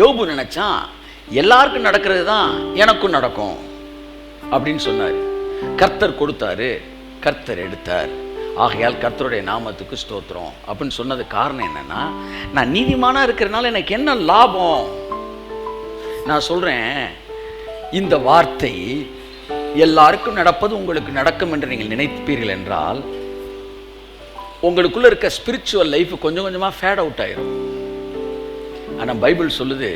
யோபு நினைச்சான் எல்லாருக்கும் நடக்கிறது தான் எனக்கும் நடக்கும் அப்படின்னு சொன்னார். கர்த்தர் கொடுத்தாரு, கர்த்தர் எடுத்தார், ஆகையால் கர்த்தருடைய நாமத்துக்கு ஸ்தோத்திரம் அப்படின்னு சொன்னது காரணம் என்னன்னா, நான் நீதிமானா இருக்கிறதுனால எனக்கு என்ன லாபம்? நான் சொல்றேன், இந்த வார்த்தை எல்லாருக்கும் நடப்பது உங்களுக்கு நடக்கும் என்று நீங்கள் நினைப்பீர்கள் என்றால் உங்களுக்குள்ள இருக்க ஸ்பிரிச்சுவல் லைஃப் கொஞ்சம் கொஞ்சமாக ஃபேட் அவுட் ஆயிரும். ஆனால் பைபிள் சொல்லுது,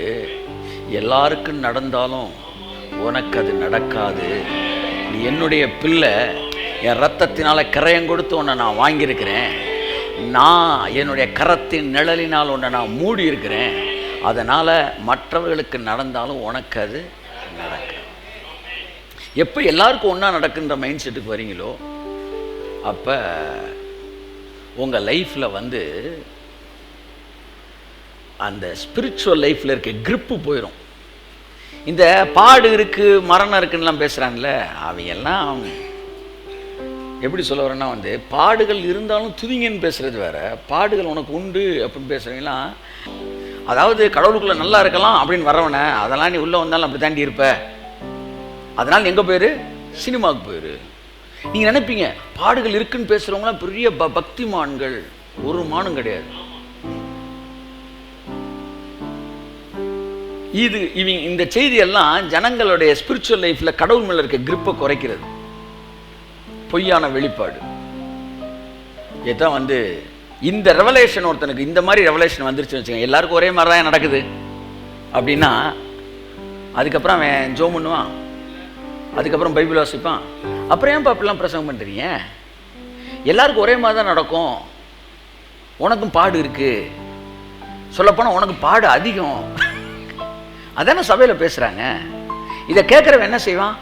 எல்லாருக்கும் நடந்தாலும் உனக்கு அது நடக்காது. நீ என்னுடைய பிள்ளை, என் ரத்தத்தினால கரையம் கொடுத்து உன்னை நான் வாங்கியிருக்கிறேன், நான் என்னுடைய கரத்தின் நிழலினால் உன்னை நான் மூடி இருக்கிறேன், அதனால் மற்றவர்களுக்கு நடந்தாலும் உனக்கு அது நடக்க. எப்போ எல்லாருக்கும் ஒன்றா நடக்குன்ற மைண்ட் செட்டுக்கு வரீங்களோ அப்போ உங்கள் லைஃப்பில் வந்து அந்த ஸ்பிரிச்சுவல் லைஃப்பில் இருக்க கிரிப்பு போயிடும். இந்த பாடு இருக்குது மரணம் இருக்குன்னுலாம் பேசுகிறாங்கல்ல, அவையெல்லாம் எப்படி சொல்ல வரேன்னா வந்து, பாடுகள் இருந்தாலும் துதிங்கன்னு பேசுகிறது வேற, பாடுகள் உனக்கு உண்டு அப்படின்னு பேசுகிறீங்களா. அதாவது கடவுளுக்குள்ளே நல்லா இருக்கலாம் அப்படின்னு வரவன, அதெல்லாம் நீ உள்ளே வந்தாலும் அப்படி தாண்டி இருப்ப, அதனால் எங்கே போயிரு, சினிமாவுக்கு போயிரு. நீங்கள் நினைப்பீங்க பாடுகள் இருக்குன்னு பேசுகிறவங்களாம் பெரிய பக்திமான்கள், ஒரு மானும் கிடையாது. இவங்க இந்த செய்தியெல்லாம் ஜனங்களுடைய ஸ்பிரிச்சுவல் லைஃப்பில் கடவுள் மேலே இருக்க கிரிப்பை குறைக்கிறது, பொய்யான வெளிப்பாடு. இதுதான் வந்து இந்த ரெவலேஷன், ஒருத்தனுக்கு இந்த மாதிரி ரெவலேஷன் வந்துருச்சுன்னு வச்சுக்கோங்க, எல்லாருக்கும் ஒரே மாதிரி தான் நடக்குது அப்படின்னா அதுக்கப்புறம் அவன் ஜோம் பண்ணுவான், அதுக்கப்புறம் பைபிள் வாசிப்பான். அப்புறம் ஏன் அப்படிலாம் பிரசங்கம் பண்ணுறீங்க? எல்லாருக்கும் ஒரே மாதிரி தான் நடக்கும், உனக்கும் பாடு இருக்கு, சொல்லப்போனால் உனக்கு பாடு அதிகம். அதான சபையில் பேசுகிறாங்க. இதை கேட்குறவன் என்ன செய்வான்?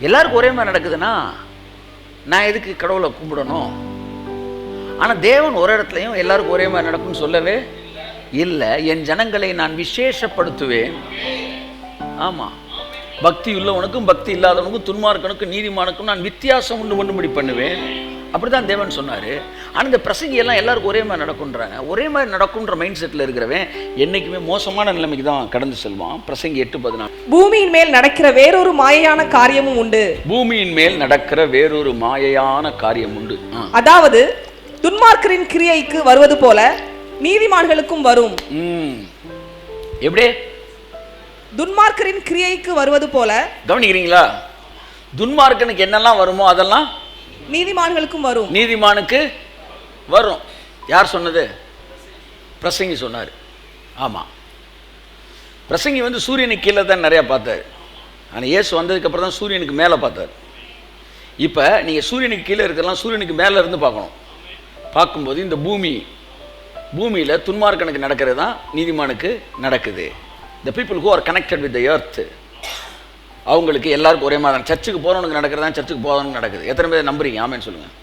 எல்லாருக்கும் ஒரே மாதிரி நடக்குதுன்னா நான் எதுக்கு கடவுளை கும்பிடணும்? ஆனால் தேவன் ஒரு இடத்துலையும் எல்லாருக்கும் ஒரே மாதிரி நடக்கும்னு சொல்லவே இல்லை. என் ஜனங்களை நான் விசேஷப்படுத்துவேன். ஆமாம், பக்தி உள்ளவனுக்கும் பக்தி இல்லாதவனுக்கும், துன்மார்க்கனுக்கும் நீதிமானுக்கும் நான் வித்தியாசம் உண்டு பண்ணும்படி பண்ணுவேன், அப்படி தான் தேவன் சொன்னார். ஆனால் இந்த பிரசங்கி எல்லாம் எல்லாருக்கும் ஒரே மாதிரி நடக்குன்றாங்க. ஒரே மாதிரி நடக்குன்ற மைண்ட் செட்டில் இருக்கிறவன் என்றைக்குமே மோசமான நிலைமைக்கு தான் கடந்து செல்வான். பிரசங்கி 8:14. பூமியின் மேல் நடக்கிற வேறொரு மாயையான காரியமும் உண்டு. பூமியின் மேல் நடக்கிற வேறொரு மாயையான காரியம் உண்டு. அதாவது துன்மார்க்கரின் கிரியைக்கு வருவது போல நீதிமான்களுக்கும் வரும். எப்படி? துன்மார்க்கரின் கிரியைக்கு வருவது போல. கவனிக்கிறீங்களா? துன்மார்க்கனுக்கு என்னெல்லாம் வருமோ அதெல்லாம் நீதிமான்களுக்கும் வரும். நீதிமானுக்கு வரும். யார் சொன்னது? பிரசங்கி சொன்னார். ஆமாம், பிரசங்கி வந்து சூரியனுக்கு கீழே தான் நிறையா பார்த்தார். ஆனால் இயேசு வந்ததுக்கப்புறம் தான் சூரியனுக்கு மேலே பார்த்தார். இப்போ நீங்கள் சூரியனுக்கு கீழே இருக்கலாம், சூரியனுக்கு மேலே இருந்து பார்க்கணும். பார்க்கும்போது இந்த பூமியில் துன்மார்க்கனுக்கு நடக்கிறது தான் நீதிமானுக்கு நடக்குது. The people who are connected with the earth, அவங்களுக்கு எல்லாருக்கும் ஒரே மாதிரி. சர்ச்சுக்கு போகிறவனுக்கு நடக்கிறதா சர்ச்சுக்கு போகிறவனுக்கு நடக்குது. எத்தனை பேர் நம்புறீங்க? ஆமேன்னு சொல்லுங்கள்.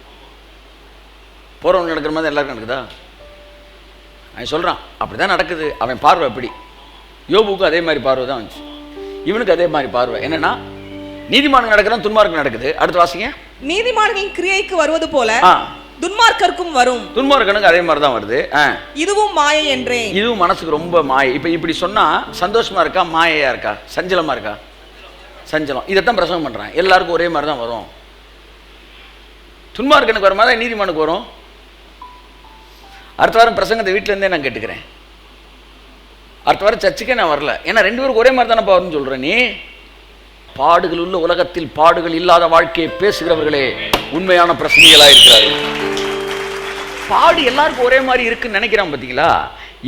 போகிறவனுக்கு நடக்கிற மாதிரி எல்லாருக்கும் நடக்குதா? அவன் சொல்கிறான் அப்படி தான் நடக்குது. அவன் பார்வை அப்படி. யோபுக்கும் அதே மாதிரி பார்வை தான் வந்துச்சு, இவனுக்கு அதே மாதிரி பார்வை. என்னன்னா நீதிமானுக்கு நடக்கிறதா துன்மார்க்கு நடக்குது. அடுத்து வாசிங்க. நீதிமான்களின் கிரியைக்கு வருவது போல துன்மார்க்கருக்கும் வரும். துன்மார்க்கனுக்கு அதே மாதிரி தான் வருது. இதுவும் மாயை என்றே. இதுவும் மனசுக்கு ரொம்ப மாயை. இப்போ இப்படி சொன்னால் சந்தோஷமா இருக்கா, மாயையா இருக்கா, சஞ்சலமாக இருக்கா? சஞ்சலம். இதைத்தான் பிரசங்கம் பண்ணுறான். எல்லாருக்கும் ஒரே மாதிரி தான் வரும். துன்மார்க்கனுக்கு வர மாதிரி நீதிமானுக்கு வரும். அடுத்த வாரம் பிரசங்கத்தை வீட்டிலேருந்தே நான் கேட்டுக்கிறேன். அடுத்த வாரம் சர்ச்சுக்கே நான் வரல, ஏன்னா ரெண்டு பேருக்கு ஒரே மாதிரி தானே வரும்னு சொல்கிறேன். நீ பாடுகள் உள்ள உலகத்தில் பாடுகள் இல்லாத வாழ்க்கையை பேசுகிறவர்களே உண்மையான பிரசங்கிகளாக இருக்கிறார்கள். பாடு எல்லாருக்கும் ஒரே மாதிரி இருக்குன்னு நினைக்கிறான். பார்த்தீங்களா?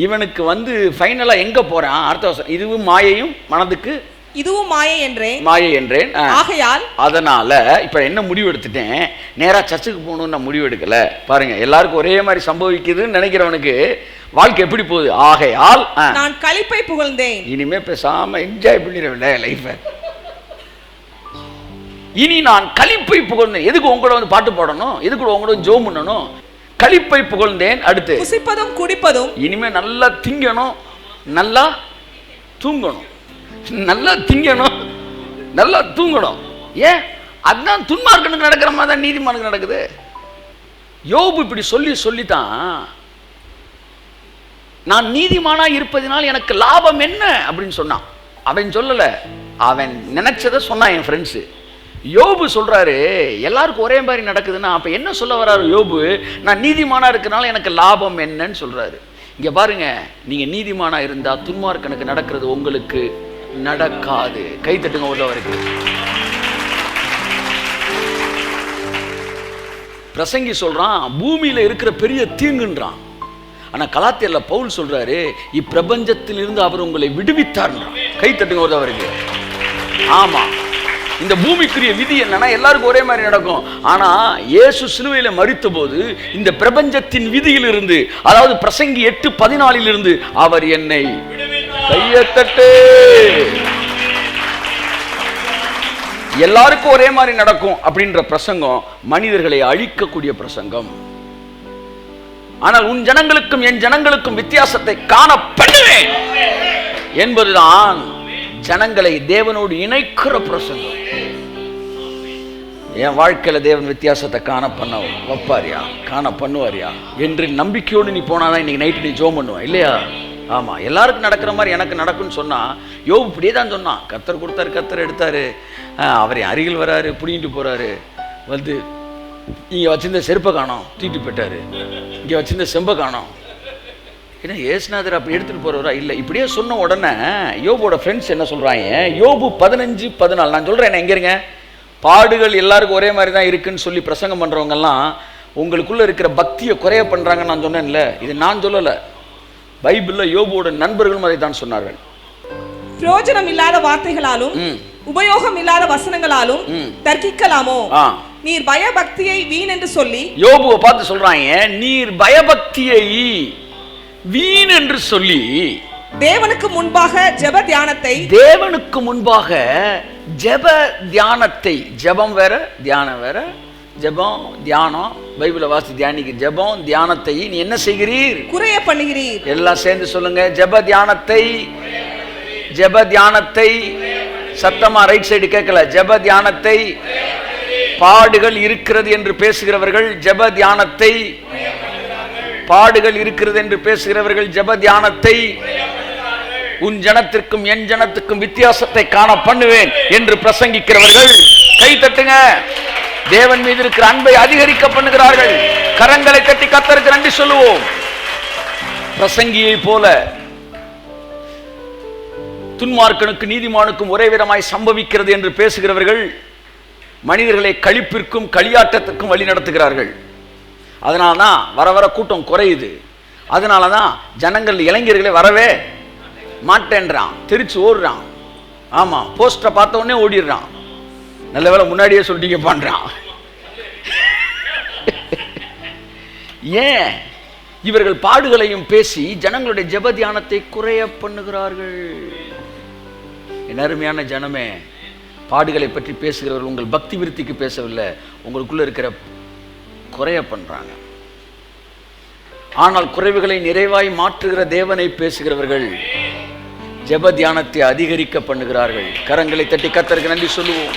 இவனுக்கு வந்து ஃபைனலாக எங்கே போகிறான்? அடுத்த வருஷம் இதுவும் மாயையும் மனதுக்கு இதுவும் மாயை என்றேன். மாயை என்றேன். ஆகையால் அதனால இப்போ என்ன முடிவு எடுத்துட்டேன்? நேராக சர்ச்சுக்கு போகணும்னு நான் முடிவு எடுக்கல. பாருங்க, எல்லாருக்கும் ஒரே மாதிரி சம்பவிக்குதுன்னு நினைக்கிறவனுக்கு வாழ்க்கை எப்படி போகுது? ஆகையால் நான் களிப்பை புகழ்ந்தேன். இனிமே பேசாம என்ஜாய் பண்ணிடுவேன் லைஃபை. இனி நான் களிப்பை புகழ்ந்தேன். எதுக்கு உங்களோட வந்து பாட்டு பாடணும்? எதுக்கு உங்களோட ஜோம் பண்ணணும்? களிப்பை புகழ்ந்தேன். அடுத்து புசிப்பதும் குடிப்பதும். இனிமே நல்லா திங்கணும், நல்லா தூங்கணும். நல்லா திங்கணும், நல்லா தூங்கணும். ஏன்? அதுதான் துன்மார்க்கனுக்கு நடக்கிற மாதிரி தான் நீதிமானுக்கு நடக்குது. யோபு இப்படி சொல்லித்தான் நான் நீதிமானா இருப்பதினால் எனக்கு லாபம் என்ன அப்படின்னு சொன்னான். அவன் சொல்லல, அவன் நினைச்சதை சொன்னான். என் ஃப்ரெண்ட்ஸு யோபு சொல்றாரு, எல்லாருக்கும் ஒரே மாதிரி நடக்குதுன்னா அப்ப என்ன சொல்ல வர்றாரு யோபு? நான் நீதிமானா இருக்கனால எனக்கு லாபம் என்னன்னு சொல்றாரு. இங்க பாருங்க, நீங்க நீதிமானா இருந்தா துன்மார்க்கனுக்கு நடக்கிறது உங்களுக்கு நடக்காது. கை தட்டுங்க உள்ளவருக்கு. பிரசங்கி சொல்றான் பூமியில இருக்கிற பெரிய தீங்குன்றான். ஆனா கலாத்தியர்ல பவுல் சொல்றாரு, இப்பிரபஞ்சத்திலிருந்து அவர் உங்களை விடுவித்தார்ன்றான். கை தட்டுங்க உள்ளவருக்கு. ஆமா, இந்த பூமிக்குரிய விதி என்னன்னா எல்லாருக்கும் ஒரே மாதிரி நடக்கும். ஆனா இயேசு சிலுவையில மரித்த போது இந்த பிரபஞ்சத்தின் விதியிலிருந்து, அதாவது பிரசங்கி 8:14 அவர் என்னை கையத்தட்டு. எல்லாருக்கும் ஒரே மாதிரி நடக்கும் அப்படின்ற பிரசங்கம் மனிதர்களை அழிக்கக்கூடிய பிரசங்கம். ஆனால் உன் ஜனங்களுக்கும் என் ஜனங்களுக்கும் வித்தியாசத்தை காண பண்ணுவேன் என்பதுதான் ஜனங்களை தேவனோடு இணைக்கிற பிரசங்கம். என் வாழ்க்கையில தேவன் வித்தியாசத்தை காண பண்ண வைப்பாரியா, காண பண்ணுவாரியா என்று நம்பிக்கையோடு நீ போனாதான் இன்னைக்கு நைட்டு நீ ஜோம் பண்ணுவேன் இல்லையா? ஆமா, எல்லாருக்கும் நடக்கிற மாதிரி எனக்கு நடக்கும்னு சொன்னா யோபு இப்படியே தான் சொன்னான். கத்தர் கொடுத்தாரு, கத்தர் எடுத்தாரு, அவரை அருகில் வராரு, புடிங்கிட்டு போறாரு, வந்து இங்க வச்சிருந்த செருப்பை காணோம் தூக்கிட்டு போயிட்டாரு, இங்க வச்சிருந்த செம்பை காணோம். ஏன்னா ஏசுநாதர் அப்படி எடுத்துட்டு போறவரா இல்லை. இப்படியே சொன்ன உடனே யோபோட ஃப்ரெண்ட்ஸ் என்ன சொல்றாங்க? யோபு 15:14 நான் சொல்றேன், எங்க இருங்க, பாடுகள் எல்லாருக்கும் ஒரே மாதிரி தான் இருக்குன்னு சொல்லி பிரசங்கம் பண்றவங்கெல்லாம் உங்களுக்குள்ள இருக்கிற பக்தியை குறைய பண்றாங்கன்னு நான் சொன்னேன்ல. இது நான் சொல்லல, பைபிள்ல யோபுவோட நண்பர்களும் அதை தான் சொன்னார்கள். பிரயோஜனம் இல்லாத வார்த்தைகளாலும் உபயோகம் இல்லாத வசனங்களாலும் தர்க்கிக்கலாமோ? நீர் பயபக்தியை வீண் என்று சொல்லி யோபுவை பார்த்து சொல்றாங்க, நீர் பயபக்தியை வீண் என்று சொல்லி தேவனுக்கு முன்பாக ஜெப தியானத்தை, தேவனுக்கு முன்பாக ஜெப தியானத்தை, ஜெபம் வேற தியானம் வேற, ஜெபம் தியானம் பைபிளை வாசி தியானிக்கு, ஜெபம் தியானத்தை நீ என்ன செய்கிறீர்? குறைய பண்ணுகிறீர். எல்லாம் சேர்ந்து சொல்லுங்க, ஜெப தியானத்தை, ஜெப தியானத்தை. சத்தமா ரைட் சைடு கேட்கல. ஜெப தியானத்தை. பாடுகள் இருக்கிறது என்று பேசுகிறவர்கள் ஜெப தியானத்தை, பாடுகள் இருக்கிறது என்று பேசுகிறவர்கள் ஜெப தியானத்தை, உன் ஜனத்திற்கும் என் ஜனத்துக்கும் வித்தியாசத்தை காண பண்ணுவேன் என்று பிரசங்கிக்கிறவர்கள் கை தட்டுங்க. தேவன் மீது இருக்கிற அன்பை அதிகரிக்க பண்ணுகிறார்கள். கரங்களை தட்டி கர்த்தருக்கு நன்றி சொல்லுவோம். பிரசங்கியை போல துன்மார்க்கனுக்கு நீதிமானுக்கும் ஒரே விதமாய் சம்பவிக்கிறது என்று பேசுகிறவர்கள் மனிதர்களை களிப்பிற்கும் களியாட்டத்திற்கும் வழி நடத்துகிறார்கள். அதனால்தான் வர வர கூட்டம் குறையுது. அதனாலதான் ஜனங்கள் இளைஞர்களை வரவே மாட்டேன்றான், தெரிச்சு ஓடுறான். ஆமா, போஸ்டரை பார்த்த உடனே ஓடிடுறான். நல்ல வேளை முன்னாடியே சொல்லிட்டீங்க பண்றான். ஏன்? இவர்கள் பாடுகளையும் பேசி ஜனங்களுடைய ஜெப தியானத்தை குறைய பண்ணுகிறார்கள். என் அருமையான ஜனமே, பாடுகளை பற்றி பேசுகிறவர்கள் உங்கள் பக்தி விருத்திக்கு பேசவில்லை, உங்களுக்குள்ள இருக்கிற குறைய பண்றாங்க. ஆனால் குறைவுகளை நிறைவாய் மாற்றுகிற தேவனை பேசுகிறவர்கள் ஜெப தியானத்தை அதிகரிக்க பண்ணுகிறார்கள். கரங்களை தட்டி கர்த்தருக்கு நன்றி சொல்லுவோம்.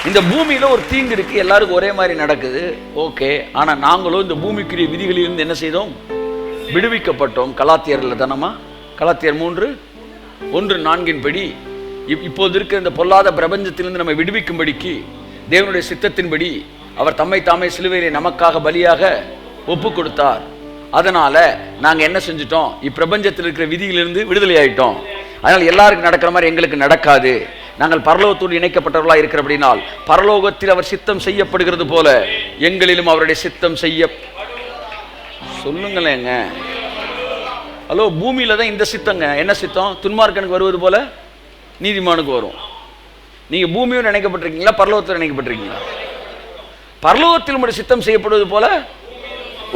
இந்த பூமியில ஒரு தீங்கு இருக்கு, எல்லாருக்கும் ஒரே மாதிரி நடக்குது, ஓகே. ஆனா நாங்களும் இந்த பூமிக்குரிய விதிகளிலிருந்து என்ன செய்தோம்? விடுவிக்கப்பட்டோம். கலாத்தியர்ல தானமா, கலாத்தியர் 3:1-4 படி இப்போது இருக்கிற இந்த பொல்லாத பிரபஞ்சத்திலிருந்து நம்ம விடுவிக்கும்படிக்கு தேவனுடைய சித்தத்தின்படி அவர் தம்மை தாமே சிலுவையிலே நமக்காக பலியாக ஒப்பு கொடுத்தார். அதனால நாங்க என்ன செஞ்சிட்டோம்? இப்பிரபஞ்சத்தில் இருக்கிற விதியிலிருந்து விடுதலை ஆயிட்டோம். அதனால் எல்லாருக்கும் நடக்கிற மாதிரி எங்களுக்கு நடக்காது. நாங்கள் பரலோகத்தோடு இணைக்கப்பட்டவர்களா இருக்கிறபடினால் பரலோகத்தில் அவர் சித்தம் செய்யப்படுகிறது போல எங்களிலும் அவருடைய சித்தம் செய்ய சொல்லுங்களேங்க. ஹலோ, பூமியில தான் இந்த சித்தங்க. என்ன சித்தம்? துன்மார்க்கனுக்கு வருவது போல நீதிமானுக்கு வரும். நீங்க பூமியோடு நினைக்கப்பட்டிருக்கீங்களா, பரலோகத்தில் நினைக்கப்பட்டிருக்கீங்களா? பரலோகத்தில் உங்களுடைய சித்தம் செய்யப்படுவது போல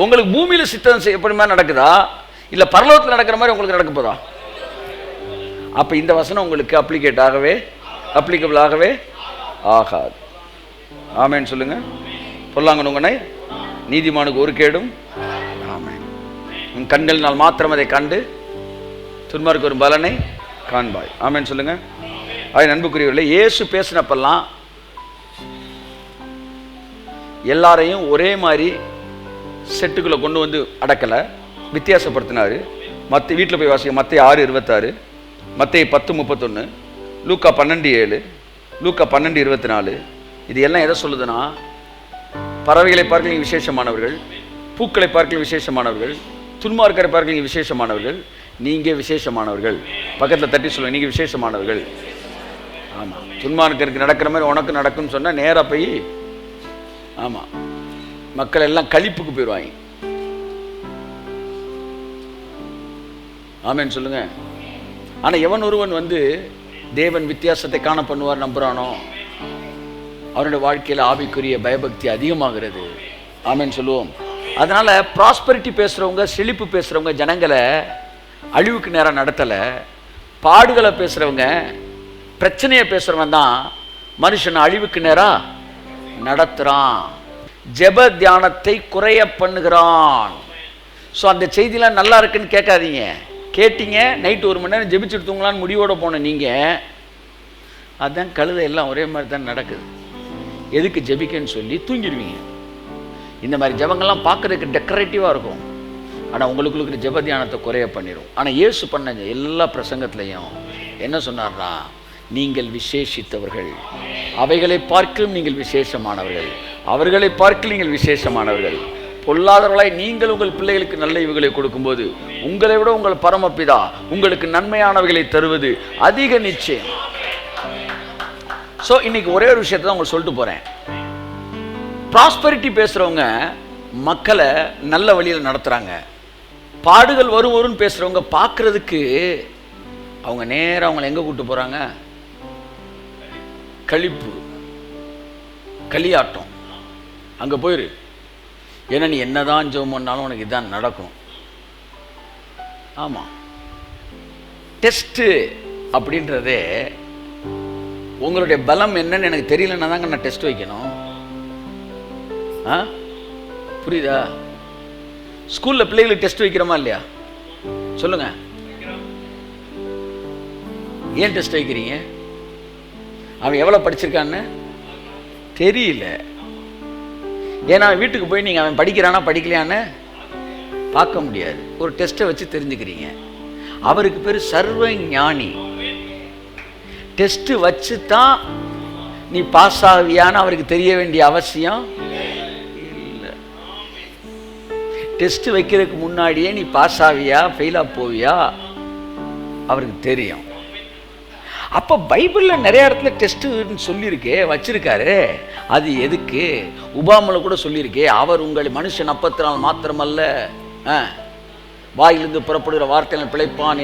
உங்களுக்கு பூமியில சித்தம் செய்யப்படும் மாதிரி நடக்குதா, இல்ல பரலோகத்தில் நடக்கிற மாதிரி உங்களுக்கு நடக்க போதா? அப்ப இந்த வசனம் உங்களுக்கு அப்ளிகபிள் ஆகவே ஆகாது. ஆமேன்னு சொல்லுங்க. பொல்லாங்கனுங்கனை நீதிமானுக்கு ஒரு கேடும். ஆமேன். உன் கண்களினால் மாத்திரம் அதை கண்டு துன்மார்க்கு ஒரு பலனை காண்பாய். ஆமேன்னு சொல்லுங்க. அது நண்புக்குரியவர்களே, இயேசு பேசினப்பெல்லாம் எல்லாரையும் ஒரே மாதிரி செட்டுக்குள்ள கொண்டு வந்து அடக்கலை. வித்தியாசப்படுத்தினார். வீட்டில் போய் வாசிக்க. மத்தேயு 6:26, மத்தேயு 10:31, லூக்கா 12:7, லூக்கா 12:24. இது எல்லாம் எதை சொல்லுதுன்னா, பறவைகளை பார்க்க நீங்கள் விசேஷமானவர்கள், பூக்களை பார்க்க விசேஷமானவர்கள், துன்மார்க்கரை பார்க்க நீங்கள் விசேஷமானவர்கள், நீங்கள் விசேஷமானவர்கள். பக்கத்தில் தட்டி சொல்லுங்கள், நீங்கள் விசேஷமானவர்கள். ஆமாம், துன்மார்க்கருக்கு நடக்கிற மாதிரி உனக்கு நடக்கும்னு சொன்னால் நேராக போய், ஆமாம், மக்கள் எல்லாம் கழிப்புக்கு போயிடுவாங்க. ஆமேன்னு சொல்லுங்க. ஆனால் எவன் ஒருவன் தேவன் வித்தியாசத்தை காண பண்ணுவார் நம்புறானோ, அவனுடைய வாழ்க்கையில் ஆவிக்குரிய பயபக்தி அதிகமாகிறது. ஆமேன்னு சொல்லுவோம். அதனால ப்ராஸ்பரிட்டி பேசுறவங்க, செழிப்பு பேசுறவங்க ஜனங்களை அழிவுக்கு நேரம் நடத்தலை. பாடுகளை பேசுறவங்க, பிரச்சனையை பேசுறவன் தான் மனுஷன் அழிவுக்கு நேரம் நடத்துறான். ஜெப தியானத்தை குறைய பண்ணுகிறான். ஸோ அந்த செய்திலாம் நல்லா இருக்குன்னு கேட்காதீங்க. கேட்டீங்க, நைட்டு 1 மணி நேரம் ஜெபிச்சுட்டு தூங்கலான்னு முடிவோடு போன நீங்கள், அதுதான் கழுதை எல்லாம் ஒரே மாதிரி தான் நடக்குது. எதுக்கு ஜெபிக்கன்னு சொல்லி தூங்கிடுவீங்க. இந்த மாதிரி ஜெபங்கள்லாம் பார்க்குறதுக்கு டெக்கரேட்டிவாக இருக்கும், ஆனால் உங்களுக்குள்ள ஜெப தியானத்தை குறைய பண்ணிடும். ஆனால் இயேசு பண்ண எல்லா பிரசங்கத்திலையும் என்ன சொன்னார்னா, நீங்கள் விசேஷித்தவர்கள், அவைகளை பார்க்கலும் நீங்கள் விசேஷமானவர்கள், அவர்களை பார்க்க நீங்கள் விசேஷமானவர்கள். பொல்லாதவர்களாய் நீங்கள் உங்கள் பிள்ளைகளுக்கு நல்ல இவுகளை கொடுக்கும்போது உங்களை விட உங்கள் பரமபிதா உங்களுக்கு நன்மையானவைகளை தருவது அதிக நிச்சயம். ஸோ இன்னைக்கு ஒரே ஒரு விஷயத்தை தான் உங்களுக்கு சொல்லிட்டு போகிறேன். ப்ராஸ்பரிட்டி பேசுகிறவங்க மக்களை நல்ல வழியில் நடத்துகிறாங்க. பாடுகள் வரும்னு பேசுகிறவங்க பார்க்குறதுக்கு அவங்க நேராக அவங்களை எங்கே கூப்பிட்டு போகிறாங்க? கழிப்பு, களியாட்டம். அங்கே போயிரு, ஏன்னா நீ என்னதான் ஜெபம் பண்ணாலும் உனக்கு இதான் நடக்கும். ஆமாம், டெஸ்ட்டு அப்படின்றதே உங்களுடைய பலம் என்னன்னு எனக்கு தெரியலன்னா தாங்க நான் டெஸ்ட் வைக்கணும். புரியுதா? ஸ்கூலில் பிள்ளைகளுக்கு டெஸ்ட் வைக்கிறோமா இல்லையா? சொல்லுங்க, ஏன் டெஸ்ட் வைக்கிறீங்க? அவன் எவ்வளோ படிச்சிருக்கான்னு தெரியல. ஏன்னா வீட்டுக்கு போய் நீங்கள் அவன் படிக்கிறானா படிக்கலையான்னு பார்க்க முடியாது. ஒரு டெஸ்ட்டை வச்சு தெரிஞ்சுக்கிறீங்க. அவருக்கு பேர் சர்வ ஞானி. டெஸ்ட்டு வச்சு தான் நீ பாஸ் ஆவியான்னு அவருக்கு தெரிய வேண்டிய அவசியம் இல்லை. டெஸ்ட் வைக்கிறதுக்கு முன்னாடியே நீ பாஸ் ஆவியா ஃபெயிலாக போவியா அவருக்கு தெரியும். அப்போ பைபிளில் நிறைய இடத்துல டெஸ்ட்டுன்னு சொல்லியிருக்கே, வச்சிருக்காரு. அது எதுக்கு? உபாமல கூட சொல்லியிருக்கே, அவர் உங்கள் மனுஷன் அப்பத்தினால் மாத்திரமல்ல வாயிலிருந்து புறப்படுகிற வார்த்தைகள் பிழைப்பான்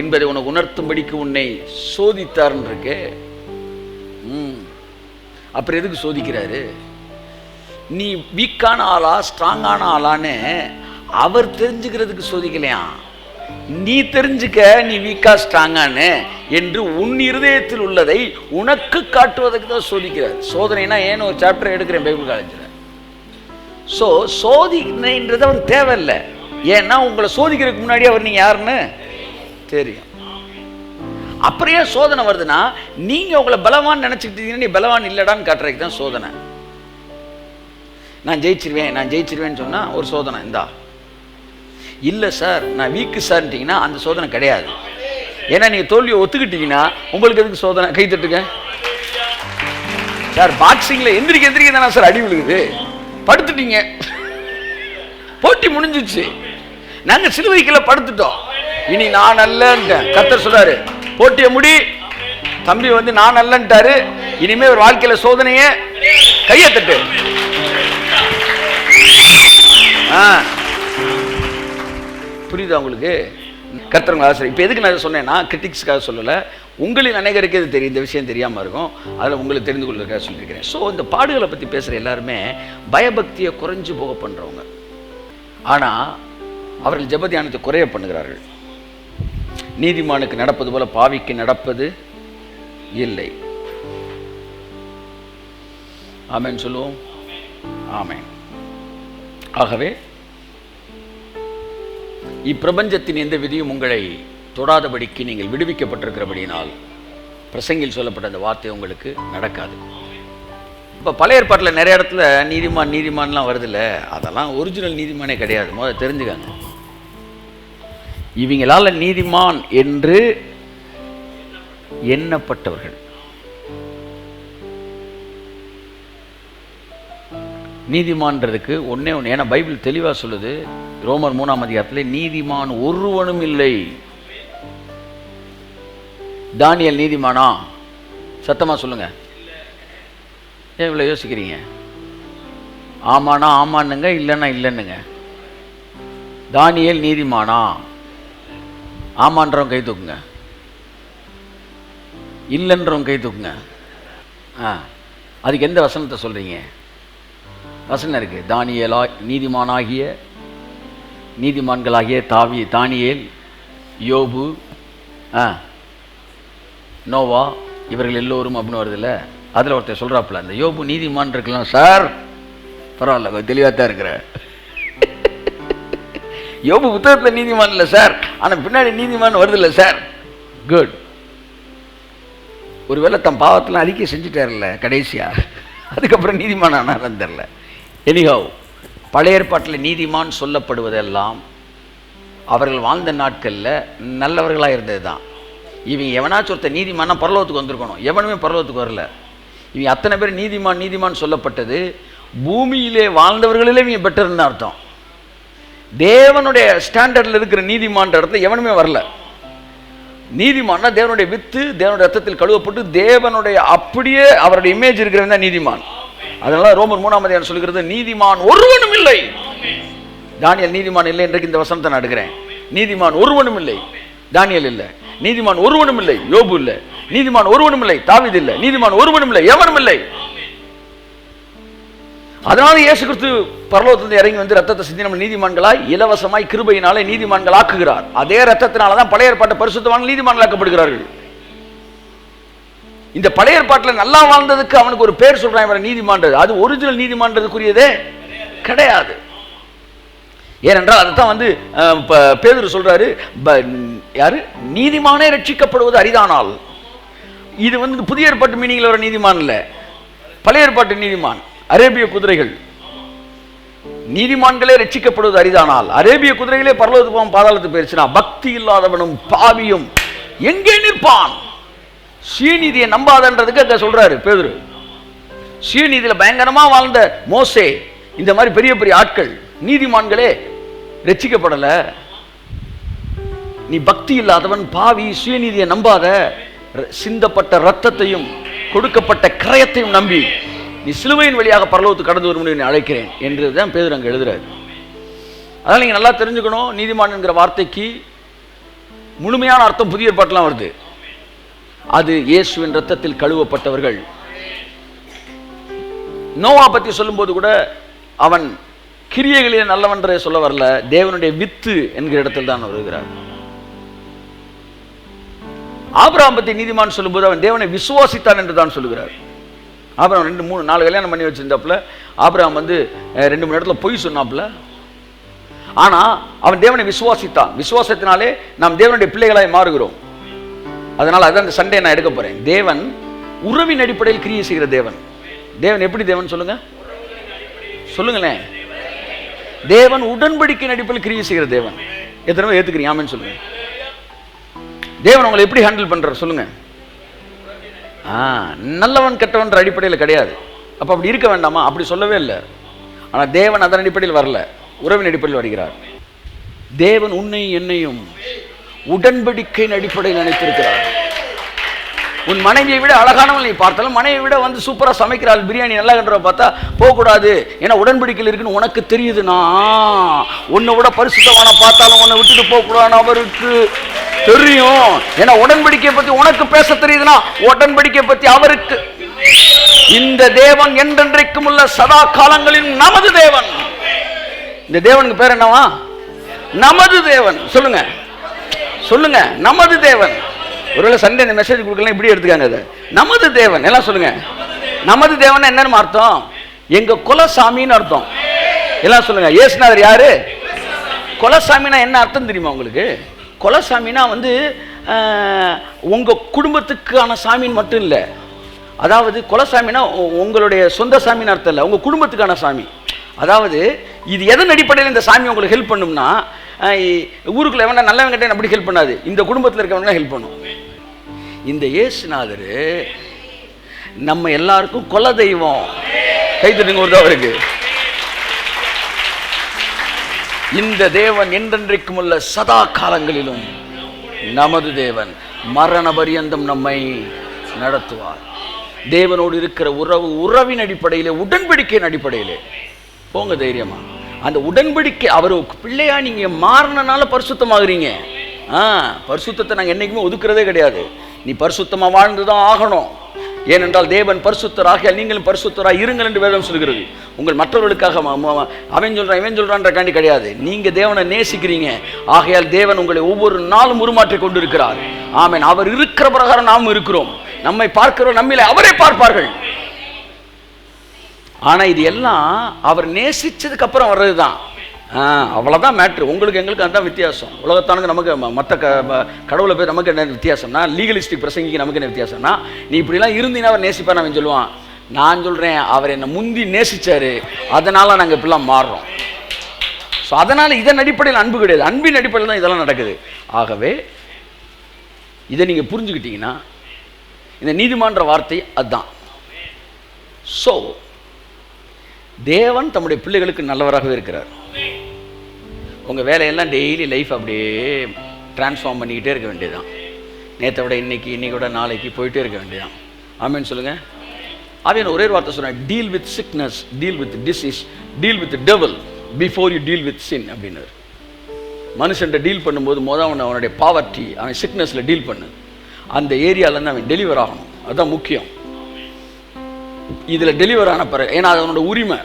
என்பதை உனக்கு உணர்த்தும்படிக்கு உன்னை சோதித்தார்ன்னு இருக்கு. அப்புறம் எதுக்கு சோதிக்கிறாரு? நீ வீக்கான ஆளா ஸ்ட்ராங்கான ஆளான்னு அவர் தெரிஞ்சுக்கிறதுக்கு சோதிக்கலையா, நீ தெரிஞ்சுக்க நீ வீக்கா ஸ்ட்ராங்கானு என்று உன் இருதயத்தில் உள்ளதை உனக்கு காட்டுவதற்கு தான் சோதிக்கிறார். சோதனைனா ஏன்னு ஒரு சாப்டர் எடுக்கிறேன் பைபிள் காலேஜில். ஸோ சோதனைன்றது அவருக்கு தேவையில்லை. ஏன்னா உங்களை சோதிக்கிறதுக்கு முன்னாடி அவர் நீங்கள் யாருன்னு தெரியும். அப்புறம் ஏன் சோதனை வருதுன்னா, நீங்கள் உங்களை பலவான் நினச்சிக்கிட்டீங்கன்னா நீ பலவான் இல்லடான்னு காட்டுறதுக்கு தான் சோதனை. நான் ஜெயிச்சிருவேன்னு சொன்னால் ஒரு சோதனை. இந்தா இல்லை சார் நான் வீக்கு சார்ன்ட்டிங்கன்னா அந்த சோதனை கிடையாது. ஏன்னா நீங்கள் தோல்வியை ஒத்துக்கிட்டீங்கன்னா உங்களுக்கு எதுக்கு சோதனை? கை தட்டுங்க சார். பாக்ஸிங்கில் எந்திரிக்க தானே சார் அடி விழுகுது. படுத்துட்டீங்க, போட்டி முடிஞ்சிச்சு, நாங்கள் சிலுவைக்குள்ள படுத்துட்டோம், இனி நான் அல்லன்ட்டேன். கர்த்தர் சொல்றாரு, போட்டியை முடி. தம்பி நான் அல்லன்ட்டாரு. இனிமே ஒரு வாழ்க்கையில சோதனையே கையை தட்டு. புரியுதா உங்களுக்கு? கர்த்தர் ஆசிரியர். இப்போ எதுக்கு நான் சொன்னேன்னா, கிரிட்டிக்ஸ்க்காக சொல்லலை, உங்களின் அனைவருக்கு இது தெரியும், இந்த விஷயம் தெரியாமல் இருக்கும், அதில் உங்களுக்கு தெரிந்து கொள்வதற்காக சொல்லியிருக்கிறேன். ஸோ இந்த பாடுகளை பற்றி பேசுகிற எல்லாருமே பயபக்தியை குறைஞ்சு போக பண்ணுறவங்க. ஆனால் அவர்கள் ஜெப தியானத்தை குறைய பண்ணுகிறார்கள். நீதிமானுக்கு நடப்பது போல பாவிக்கு நடப்பது இல்லை. ஆமென் சொல்லுவோம். ஆமென். ஆகவே இப்பிரபஞ்சத்தின் எந்த விதியும் உங்களை தொடாதபடிக்கு நீங்கள் விடுவிக்கப்பட்டிருக்கிறபடியினால் பிரசங்கில் சொல்லப்பட்ட அந்த வார்த்தை உங்களுக்கு நடக்காது. இப்போ பழைய ஏற்பாட்டில் நிறைய இடத்துல நீதிமான்லாம் வருதில்ல, அதெல்லாம் ஒரிஜினல் நீதிமானே கிடையாது. முதல்ல தெரிஞ்சுக்காங்க. இவங்களால நீதிமான் என்று எண்ணப்பட்டவர்கள். நீதிமான்றதுக்கு ஒன்னே ஒன்று, ஏன்னா பைபிள் தெளிவா சொல்லுது, ரோமர் 3ஆம் அதிகாரத்தில் நீதிமான் ஒருவனும் இல்லை. தானியேல் நீதிமானா? சத்தமா சொல்லுங்க. ஏன் இவ்வளோ யோசிக்கிறீங்க? ஆமானா ஆமான்னுங்க, இல்லைன்னா இல்லைன்னுங்க. தானியேல் நீதிமானா? ஆமான்றவங்க கை தூக்குங்க, இல்லைன்றவங்க கை தூக்குங்க. அதுக்கு எந்த வசனத்தை சொல்றீங்க? வசனம் இருக்கு, தானியேலா நீதிமானாகிய நீதிமான்களாகிய தானியேல், யோபு, நோவா இவர்கள் எல்லோரும் அப்படின்னு வருதுல்ல. அதில் ஒருத்தர் சொல்றாப்புல, அந்த யோபு நீதிமான் இருக்கலாம் சார். பரவாயில்ல, கொஞ்சம் தெளிவாக தான் இருக்கிற. யோபு புத்தகத்தில் நீதிமான் இல்லை சார், ஆனால் பின்னாடி நீதிமான் வருது இல்லை சார். குட். ஒருவேளை தன் பாவத்தில் அறிக்கை செஞ்சுட்டார்ல கடைசியா, அதுக்கப்புறம் நீதிமான் ஆனாலும் தெரில. எனிஹவ், பழைய ஏற்பாட்டில் நீதிமான் சொல்லப்படுவதெல்லாம் அவர்கள் வாழ்ந்த நாட்களில் நல்லவர்களாக இருந்தது தான். இவங்க எவனாச்சும் ஒருத்தர் நீதிமானா பரலோகத்துக்கு வந்திருக்கணும், எவனுமே பரலோகத்துக்கு வரல. இவங்க அத்தனை பேர் நீதிமான் சொல்லப்பட்டது பூமியிலே வாழ்ந்தவர்களிலே இவங்க பெட்டர்னு அர்த்தம். தேவனுடைய ஸ்டாண்டர்டில் இருக்கிற நீதிமான்ற இடத்துல எவனுமே வரல. நீதிமான்னா தேவனுடைய வித்து, தேவனுடைய ரத்தத்தில் கழுவப்பட்டு தேவனுடைய அப்படியே அவருடைய இமேஜ் இருக்கிறவன் தான் நீதிமான். அதனால ரோமர் 3ஆம் அதிகாரம் சொல்லுகிறது, நீதிமான் ஒருவனும் இல்லை. தானியேல் நீதிமான் இல்லை என்றைக்கு இந்த வசனத்தை நான் எடுக்கிறேன். நீதிமான் ஒருவனும் இல்லை, தானியேல் இல்லை. நீதிமான் ஒருவனும் இல்லை, யோபு இல்லை. நீதிமான் ஒருவனும் இல்லை, தாவீது இல்லை. நீதிமான் ஒருவனும் இல்லை, எவனும் இல்லை. அதனால இயேசு கிறிஸ்து பரலோகத்திலிருந்து இறங்கி வந்து ரத்தத்தை சிந்தி நம்ம நீதிமான்களாய் இலவசமாய் கிருபையினாலே நீதிமான்கள் ஆக்குகிறார். அதே ரத்தத்தினால தான் பழைய ஏற்பாட்டு பரிசுத்தவான்கள் நீதிமான்கள் ஆக்கப்படுகிறார்கள். இந்த பழைய ஏற்பாட்டில் நல்லா வாழ்ந்ததுக்கு அவனுக்கு ஒரு பேர் சொல்றான் இவரை நீதிமான்றது. அது ஒரிஜினல் நீதிமான்றதுக்குரியதே கிடையாது. ஏனென்றால் அதுதான் வந்து பேதுரு சொல்றாரு, யாரு நீதிமானே ரட்சிக்கப்படுவது அரிதானால். இது வந்து புதிய ஏற்பாட்டு மீனிங்ல வர நீதிமான் இல்ல, பழைய ஏற்பாட்டு நீதிமான். அரேபிய குதிரைகள், நீதிமான்களே ரட்சிக்கப்படுவது அரிதானால். அரேபிய குதிரைகளே பரலோகத்துக்கு போகும், பாதாளத்துக்கு போயிருச்சுன்னா பக்தி இல்லாதவனும் பாவியும் எங்கே நிற்பான்? சுயநீதியை நம்பாதன்றதுக்கு அங்க சொல்றாரு பேதுரு. சுயநீதியில பயங்கரமா வாழ்ந்த மோசே, இந்த மாதிரி பெரிய பெரிய ஆட்கள் நீதிமான்களே ரட்சிக்கப்படல. நீ பக்தி இல்லாதவன், பாவி, சுயநீதியை நம்பாத, சிந்தப்பட்ட ரத்தத்தையும் கொடுக்கப்பட்ட கிரயத்தையும் நம்பி நீ சிலுவையின் வழியாக பரலோகத்துக்கு கடந்து வரும் அழைக்கிறேன் என்று தான் பேதுரு அங்க எழுதுறாரு. அதனால நீங்க நல்லா தெரிஞ்சுக்கணும், நீதிமான் என்கிற வார்த்தைக்கு முழுமையான அர்த்தம் புதிய ஏற்பாட்டுலாம் வருது. அது இயேசுவின் ரத்தத்தில் கழுவப்பட்டவர்கள். நோவா பத்தி சொல்லும்போது கூட அவன் கிரியைகளிலே நல்லவன்றே சொல்ல வரல, தேவனுடைய வித்து என்கிற இடத்தில் தான் வருகிறார். ஆபிரகாம் பத்தி நீதிமான் சொல்லும்போது அவன் தேவனை விசுவாசித்தான் என்று தான் சொல்லுகிறார். ஆபிரகாம் 2, 3, 4 கல்யாணம் பண்ணி வச்சிருந்தாப்புல, ஆபிரகாம் வந்து 2, 3 இடத்துல பொய் சொன்னாப்புல. ஆனா அவன் தேவனை விசுவாசித்தான். விசுவாசத்தினாலே நாம் தேவனுடைய பிள்ளைகளாய் மாறுகிறோம். அதனால அதான் இந்த சண்டே நான் எடுக்க போறேன். தேவன் உறவின் அடிப்படையில் கிரியை செய்கிற தேவன். தேவன் எப்படி தேவன் சொல்லுங்க, சொல்லுங்களேன். தேவன் உடன்படிக்கை அடிப்படையில் கிரியை செய்கிற தேவன். எத்தனை பேர் ஏத்துக்கிறீங்க? ஆமென் சொல்லுங்க. தேவன் உங்களை எப்படி ஹேண்டில் பண்றார் சொல்லுங்க. நல்லவன் கெட்டவன்ற அடிப்படையில் கிடையாது. அப்ப அப்படி இருக்க வேண்டாமா? அப்படி சொல்லவே இல்லை. ஆனா தேவன் அதன் அடிப்படையில் வரல, உறவின் அடிப்படையில் வருகிறார். தேவன் உன்னை என்னையும் உடன்படிக்கையின் அடிப்படையில் நினைத்திருக்கிறார். உன் மனைவியை விட அழகானவள் நீ பார்த்தாலும், மனைவியை விட வந்து சூப்பரா சமைக்கிறாள், பிரியாணி நல்லா கண்டுற பார்த்தா போகக்கூடாது, ஏன்னா உடன்படிக்கையில் இருக்குன்னு உனக்கு தெரியுதுன்னா, உன்னை விட பரிசுத்தவான பார்த்தாலும் உன்னை விட்டுட்டு போகக்கூடாதுன்னு அவருக்கு தெரியும். ஏன்னா உடன்படிக்கை பத்தி உனக்கு பேச தெரியுதுன்னா உடன்படிக்கை பத்தி அவருக்கு. இந்த தேவன் என்றென்றைக்கும் உள்ள சதா காலங்களின் நமது தேவன். இந்த தேவனுக்கு பேர் என்னவா? நமது தேவன். சொல்லுங்க சொல்லுங்க, நமது தேவன். ஒருவேளை சண்டே இந்த மெசேஜ் கொடுக்கலாம் இப்படி எடுத்துக்காங்க. அது நமது தேவன். எல்லாம் சொல்லுங்க. நமது தேவன் என்னன்னு அர்த்தம்? எங்க குலசாமின்னு அர்த்தம். எல்லாம் சொல்லுங்க. இயேசுநாதர் யாரு? குலசாமினா என்ன அர்த்தம் தெரியுமா உங்களுக்கு? குலசாமினா வந்து உங்க குடும்பத்துக்கான சாமின்னு மட்டும் இல்லை. அதாவது குலசாமினா உங்களுடைய சொந்த சாமின்னு அர்த்தம் இல்லை, உங்க குடும்பத்துக்கான சாமி. அதாவது இது எதன் அடிப்படையில் இந்த சாமி உங்களுக்கு ஹெல்ப் பண்ணும்னா, ஊருக்குள்ள எவனா நல்லவன் கிட்ட அப்படி ஹெல்ப் பண்ணாது, இந்த குடும்பத்தில் இருக்கவனா ஹெல்ப் பண்ணும். இந்த இயேசுநாதர் நம்ம எல்லாருக்கும் குல தெய்வம். கைத்தட்டுங்க ஒரு அவருக்கு. இந்த தேவன் என்றென்றைக்கும் உள்ள சதா காலங்களிலும் நமது தேவன், மரண பரியந்தம் நம்மை நடத்துவார். தேவனோடு இருக்கிற உறவின் அடிப்படையிலே, உடன்படிக்கையின் அடிப்படையிலே போங்க தைரியமா. அந்த உடன்படிக்கை அவர் பிள்ளையா நீங்க மாறினால பரிசுத்தமாகறீங்க. பரிசுத்தத்தை நாங்கள் என்னைக்குமே ஒதுக்குறதே கிடையாது. நீ பரிசுத்தமா வாழ்ந்துதான் ஆகணும். ஏனென்றால் தேவன் பரிசுத்தர் ஆகியால் நீங்களும் பரிசுத்தராக இருங்கள் என்று வேதம் சொல்கிறது. உங்கள் மற்றவர்களுக்காக அவன் சொல்றான் இவன் சொல்றான்ற காண்டி கிடையாது. நீங்க தேவனை நேசிக்கிறீங்க, ஆகையால் தேவன் உங்களை ஒவ்வொரு நாளும் உருமாற்றி கொண்டிருக்கிறார். ஆமென். அவர் இருக்கிற பிரகாரம் நாம் இருக்கிறோம். நம்மை பார்க்கிறோம், நம்மிலே அவரை பார்ப்பார்கள். ஆனா இது எல்லாம் அவர் நேசிச்சதுக்கு அப்புறம் வர்றதுதான். அவ்வளவுதான் மேட்ரு. உங்களுக்கு எங்களுக்கு அதுதான் வித்தியாசம். உலகத்தானுக்கு நமக்கு மற்ற கடவுளை பேர் நமக்கு என்ன வித்தியாசம்னா, லீகலிஸ்டிக் பிரசங்கிக்கு நமக்கு என்ன வித்தியாசம்னா, நீ இப்படிலாம் இருந்தீங்கன்னா அவர் நேசிப்பார் அவன் சொல்லுவான். நான் சொல்றேன் அவர் என்னை முந்தி நேசிச்சாரு, அதனால நாங்கள் இப்படிலாம் மாறுறோம். ஸோ அதனால இதன் அடிப்படையில் அன்பு கிடையாது, அன்பின் அடிப்படையில் தான் இதெல்லாம் நடக்குது. ஆகவே இதை நீங்க புரிஞ்சுக்கிட்டீங்கன்னா இந்த நீதிமான்ற வார்த்தை அதுதான். ஸோ தேவன் தம்முடைய பிள்ளைகளுக்கு நல்லவராகவே இருக்கிறார். உங்கள் வேலையெல்லாம் டெய்லி லைஃப் அப்படியே டிரான்ஸ்ஃபார்ம் பண்ணிக்கிட்டே இருக்க வேண்டியதுதான். நேற்றை விட இன்னைக்கு விட நாளைக்கு போயிட்டே இருக்க வேண்டியதான். ஆமேன்னு சொல்லுங்கள். அவன் ஒரே வார்த்தை சொன்னான், deal with sickness, deal with disease, deal with devil before you deal with sin அப்படின்னாரு. மனுஷன்ட்ட டீல் பண்ணும்போது அவனுடைய பாவர்ட்டி, அவன் சிக்னஸில் டீல் பண்ணு. அந்த ஏரியாவிலேருந்து அவன் டெலிவர் ஆகணும். அதுதான் முக்கியம். இதில் டெலிவர் ஆன பிறகு, ஏன்னா அது அவனோட உரிமை,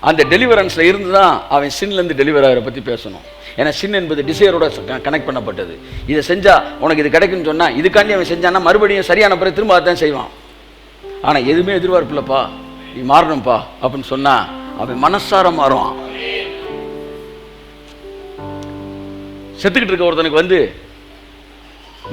அந்த டெலிவரன்ஸில் இருந்து தான் அவன் சின்லேருந்து டெலிவர் ஆகிற பற்றி பேசணும். ஏன்னா சின் என்பது டிசையரோட கனெக்ட் பண்ணப்பட்டது. இதை செஞ்சால் உனக்கு இது கிடைக்குன்னு சொன்னால் இதுக்காண்டி அவன் செஞ்சான்னா மறுபடியும் சரியான பிறகு திரும்ப அதான் செய்வான். ஆனால் எதுவுமே எதிர்பார்ப்பு இல்லைப்பா, நீ மாறணும்ப்பா அப்படின்னு சொன்னால் அவன் மனசார மாறுவான். செத்துக்கிட்டு இருக்க ஒருத்தனுக்கு வந்து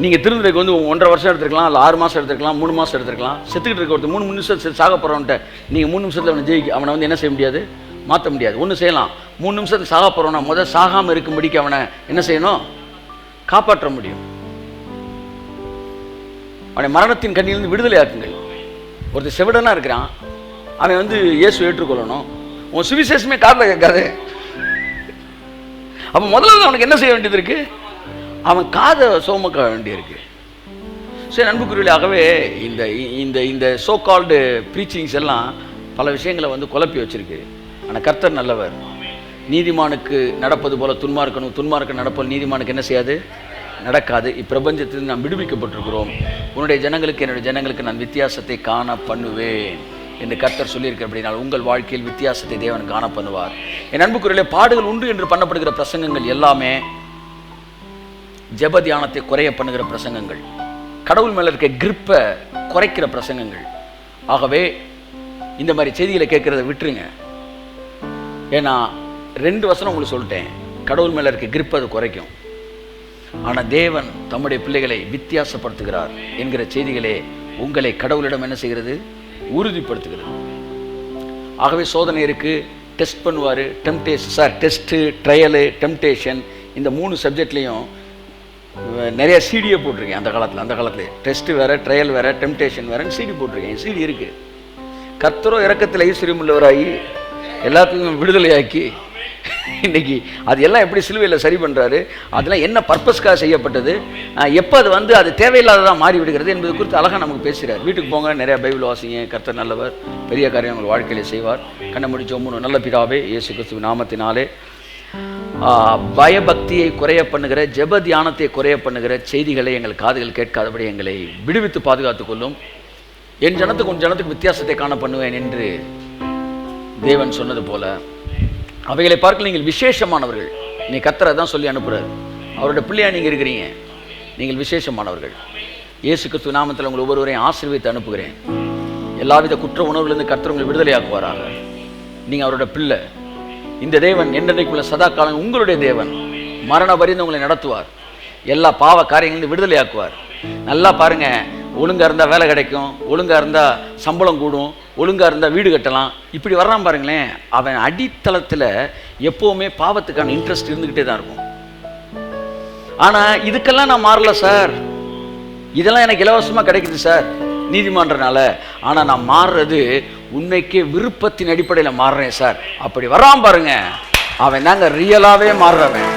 நீங்கள் திருந்ததுக்கு வந்து 1.5 வருஷம் எடுத்துருக்கலாம், இல்லை 6 மாதம் எடுத்துருக்கலாம், 3 மாதம் எடுத்துருக்கலாம். செத்துக்கிட்டு இருக்க ஒருத்தர் 3 நிமிஷம் சாக போகிறவன்ட்ட நீங்கள் 3 நிமிஷத்தில் அவனை வந்து என்ன செய்ய முடியாது, மாற்ற முடியாது. ஒன்று செய்யலாம், 3 நிமிஷத்துக்கு சாக போகிறவனா முதல் சாகாமல் இருக்கும்படிக்கு அவனை என்ன செய்யணும், காப்பாற்ற முடியும். அவனை மரணத்தின் கண்ணிலிருந்து விடுதலை ஆக்குங்கள். ஒருத்தர் செவிடனாக இருக்கிறான், அவன் வந்து இயேசு ஏற்றுக்கொள்ளணும். உன் சுவிசேஷமே காதில் கேட்காது. அப்போ முதல்ல அவனுக்கு என்ன செய்ய வேண்டியது இருக்குது, அவன் காதை சோமக்க வேண்டியிருக்கு. சரி அன்புக்குரியவர்களே, ஆகவே இந்த இந்த இந்த சோ கால்டு ப்ரீச்சிங்ஸ் எல்லாம் பல விஷயங்களை வந்து குழப்பி வச்சிருக்கு. ஆனால் கர்த்தர் நல்லவர். நீதிமானுக்கு நடப்பது போல துன்மார்க்கணும், துன்மார்க்க நடப்பது நீதிமானுக்கு என்ன செய்யாது, நடக்காது. இப்பிரபஞ்சத்தில் நாம் விடுவிக்கப்பட்டிருக்கிறோம். உன்னுடைய ஜனங்களுக்கு என்னுடைய ஜனங்களுக்கு நான் வித்தியாசத்தை காண பண்ணுவேன் என்று கர்த்தர் சொல்லியிருக்க. அப்படினால் உங்கள் வாழ்க்கையில் வித்தியாசத்தை தேவன் காண பண்ணுவார். என் அன்புக்குரியவர்களே, பாடுகள் உண்டு என்று பண்ணப்படுகிற பிரசங்கங்கள் எல்லாமே ஜெப தியானத்தை குறைய பண்ணுகிற பிரசங்கங்கள், கடவுள் மேலே இருக்க கிரிப்பை குறைக்கிற பிரசங்கங்கள். ஆகவே இந்த மாதிரி செய்திகளை கேட்குறத விட்டுருங்க. ஏன்னா 2 வசனம் உங்களுக்கு சொல்லிட்டேன், கடவுள் மேலே இருக்க கிரிப்பை அது குறைக்கும். ஆனால் தேவன் தம்முடைய பிள்ளைகளை வித்தியாசப்படுத்துகிறார் என்கிற செய்திகளே உங்களை கடவுளிடம் என்ன செய்கிறது, உறுதிப்படுத்துகிறது. ஆகவே சோதனை இருக்குது, டெஸ்ட் பண்ணுவார், டெஸ்ட்டு, ட்ரையலு, டெம்டேஷன், இந்த 3 சப்ஜெக்ட்லேயும் நிறைய சிடியை போட்டிருக்கேன். அந்த காலத்தில் டெஸ்ட்டு வேறு, ட்ரையல் வேறு, டெம்டேஷன் வேறுன்னு சிடி போட்டிருக்கேன். சிடி இருக்குது. கர்த்தரோ இரக்கத்தில் ஐஸ்வர்யம் உள்ளவராகி எல்லாத்துக்கும் விடுதலையாக்கி இன்னைக்கு அது எல்லாம் எப்படி சிலுவையில் சரி பண்ணுறாரு, அதெல்லாம் என்ன பர்பஸ்க்காக செய்யப்பட்டது, எப்போ அது வந்து அது தேவையில்லாததான் மாறி விடுகிறது என்பது குறித்து அழகாக நமக்கு பேசுகிறார். வீட்டுக்கு போங்க, நிறையா பைபிள் வாசிங்க. கர்த்தர் நல்லவர், பெரிய காரியம் உங்கள் வாழ்க்கையிலே செய்வார். கண்ணை முடிச்சோம். நல்ல பிதாவே, இயேசு கிறிஸ்துவின் நாமத்தினாலே பயபக்தியை குறைய பண்ணுகிற, ஜெப தியானத்தை குறைய பண்ணுகிற செய்திகளை எங்கள் காதுகள் கேட்காதபடி எங்களை விடுவித்து பாதுகாத்துக் கொள்ளும். என் ஜனத்துக்கு உன் ஜனத்துக்கு வித்தியாசத்தை காண பண்ணுவேன் என்று தேவன் சொன்னது போல அவைகளை பார்க்க நீங்கள் விசேஷமானவர்கள். நீ கர்த்தரை தான் சொல்லி அனுப்புகிறார். அவருடைய பிள்ளையா நீங்கள் இருக்கிறீங்க, நீங்கள் விசேஷமானவர்கள். இயேசு கிறிஸ்து நாமத்தில் உங்கள் ஒவ்வொருவரையும் ஆசீர்வதித்து அனுப்புகிறேன். எல்லாவித குற்ற உணர்வுலேருந்து கர்த்தர் உங்களை விடுதலையாக்குவாராக. நீங்கள் அவரோட பிள்ளை. இந்த தேவன் என்றைக்குள்ள சதா காலம் உங்களுடைய தேவன். மரண பரியந்தம் உங்களை நடத்துவார். எல்லா பாவ காரியங்களையும் விடுதலையாக்குவார். நல்லா பாருங்க, ஒழுங்காக இருந்தால் வேலை கிடைக்கும், ஒழுங்காக இருந்தால் சம்பளம் கூடும், ஒழுங்காக இருந்தால் வீடு கட்டலாம், இப்படி வர்றான் பாருங்களேன். அவன் அடித்தளத்தில் எப்போவுமே பாவத்துக்கான இன்ட்ரெஸ்ட் இருந்துக்கிட்டே தான் இருக்கும். ஆனால் இதுக்கெல்லாம் நான் மாறல சார், இதெல்லாம் எனக்கு இலவசமாக கிடைக்குது சார் நீதிமன்றனால, ஆனால் நான் மாறுறது உண்மைக்கே விருப்பத்தின் அடிப்படையில் மாறுறேன் சார். அப்படி வர்றான் பாருங்க, அவன் தாங்க ரியலாகவே மாறுறவன்.